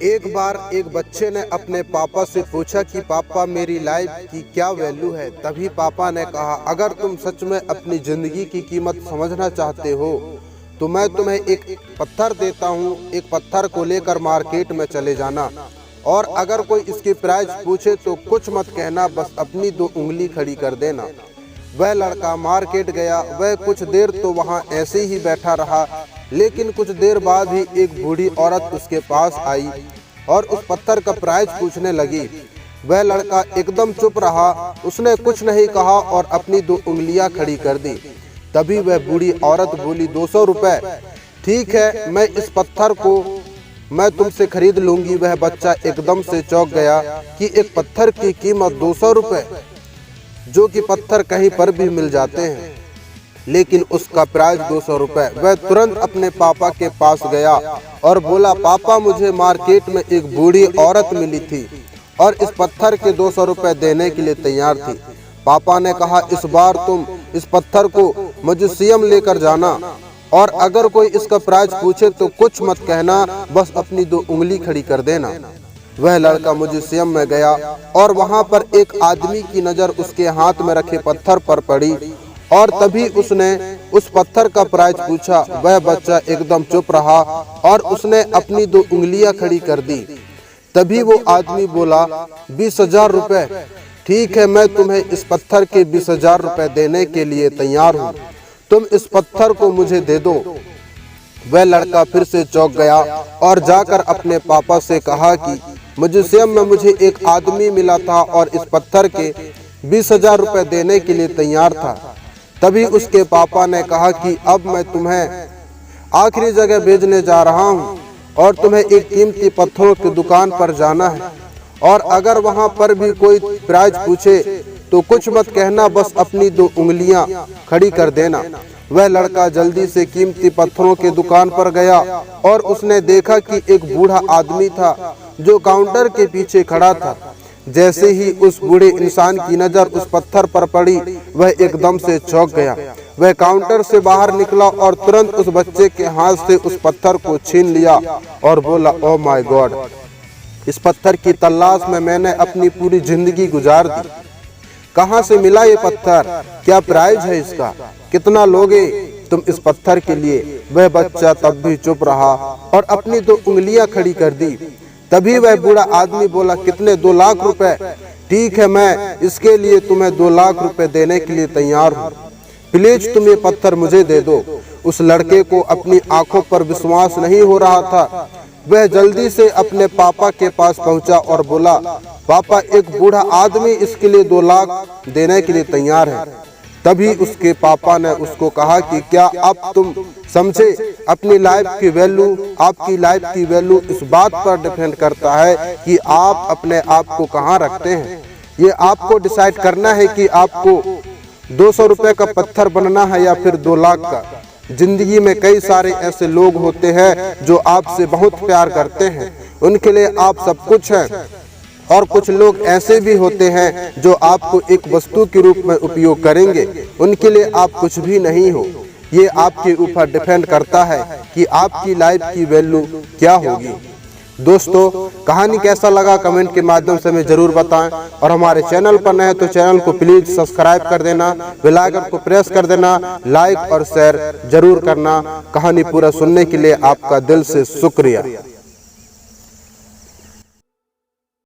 एक बार एक बच्चे ने अपने पापा से पूछा कि पापा मेरी लाइफ की क्या वैल्यू है। तभी पापा ने कहा, अगर तुम सच में अपनी जिंदगी की कीमत समझना चाहते हो तो मैं तुम्हें एक पत्थर देता हूँ। एक पत्थर को लेकर मार्केट में चले जाना और अगर कोई इसकी प्राइस पूछे तो कुछ मत कहना, बस अपनी 2 उंगली खड़ी कर देना। वह लड़का मार्केट गया। वह कुछ देर तो वहाँ ऐसे ही बैठा रहा, लेकिन कुछ देर बाद ही एक बूढ़ी औरत उसके पास आई और उस पत्थर का प्राइस पूछने लगी। वह लड़का एकदम चुप रहा, उसने कुछ नहीं कहा और अपनी 2 उंगलियां खड़ी कर दी। तभी वह बूढ़ी औरत बोली, 200 रुपए। ठीक है, मैं इस पत्थर को मैं तुमसे खरीद लूंगी। वह बच्चा एकदम से चौंक गया कि एक पत्थर की कीमत 200 रुपए, जो कि पत्थर कहीं पर भी मिल जाते हैं, लेकिन उसका प्राइस 200 रुपए। वह तुरंत अपने पापा के पास गया और बोला, पापा मुझे मार्केट में एक बूढ़ी औरत मिली थी और इस पत्थर के 200 रुपए देने के लिए तैयार थी। पापा ने कहा, इस बार तुम इस पत्थर को म्यूजियम लेकर जाना और अगर कोई इसका प्राइस पूछे तो कुछ मत कहना, बस अपनी 2 उंगली खड़ी कर देना। वह लड़का म्यूजियम में गया और वहां पर एक आदमी की नजर उसके हाथ में रखे पत्थर पर पड़ी और तभी उसने उस पत्थर का प्राइस पूछा। वह बच्चा एकदम चुप रहा और उसने अपनी 2 उंगलियां खड़ी कर दी। तभी वो आदमी बोला, 20,000 रुपए। ठीक है, मैं तुम्हें इस पत्थर के 20,000 रुपए देने के लिए तैयार हूँ, तुम इस पत्थर को मुझे दे दो। वह लड़का फिर से चौंक गया और जाकर अपने पापा से कहा कि म्यूजियम में मुझे एक आदमी मिला था और इस पत्थर के 20,000 रुपए देने के लिए तैयार था। तभी उसके पापा ने कहा कि अब मैं तुम्हें आखिरी जगह भेजने जा रहा हूँ और तुम्हें एक कीमती पत्थरों की दुकान पर जाना है और अगर वहाँ पर भी कोई प्राइस पूछे तो कुछ मत कहना, बस अपनी 2 उंगलियां खड़ी कर देना। वह लड़का जल्दी से कीमती पत्थरों की दुकान पर गया और उसने देखा कि एक बूढ़ा आदमी था जो काउंटर के पीछे खड़ा था। जैसे ही उस बूढ़े इंसान की नजर उस पत्थर पर पड़ी, वह एकदम से चौंक गया। वह काउंटर से बाहर निकला और तुरंत उस बच्चे के हाथ से उस पत्थर को छीन लिया और बोला, ओह माय गॉड, इस पत्थर की तलाश में मैंने अपनी पूरी जिंदगी गुजार दी। कहाँ से मिला ये पत्थर? क्या प्राइस है इसका? कितना लोगे तुम इस पत्थर के लिए? वह बच्चा तब भी चुप रहा और अपनी 2 उंगलियां खड़ी कर दी। तभी वह बूढ़ा आदमी बोला, कितने? 2 लाख रुपए। ठीक है, मैं इसके लिए तुम्हें 2 लाख रुपए देने के लिए तैयार हूँ, प्लीज तुम ये पत्थर मुझे दे दो। उस लड़के को अपनी आंखों पर विश्वास नहीं हो रहा था। वह जल्दी से अपने पापा के पास पहुंचा और बोला, पापा एक बूढ़ा आदमी इसके लिए 2 लाख देने के लिए तैयार है। तभी उसके पापा ने उसको कहा कि क्या अब तुम समझे अपनी लाइफ की वैल्यू? आपकी लाइफ की वैल्यू इस बात पर डिपेंड करता है कि आप अपने आप को कहाँ रखते हैं। ये आपको डिसाइड करना है कि आपको 200 रुपए का पत्थर बनना है या फिर 2 लाख का। जिंदगी में कई सारे ऐसे लोग होते हैं जो आपसे बहुत प्यार करते हैं, उनके लिए आप सब कुछ हैं, और कुछ लोग ऐसे भी होते हैं जो आपको एक वस्तु के रूप में उपयोग करेंगे, उनके लिए आप कुछ भी नहीं हो। ये आपके ऊपर डिपेंड करता है कि आपकी लाइफ की वैल्यू क्या होगी। दोस्तों, कहानी कैसा लगा कमेंट के माध्यम से हमें जरूर बताएं और हमारे चैनल पर नए हैं तो चैनल को प्लीज सब्सक्राइब कर देना, बेल आइकन को प्रेस कर देना, लाइक और शेयर जरूर करना। कहानी पूरा सुनने के लिए आपका दिल से शुक्रिया।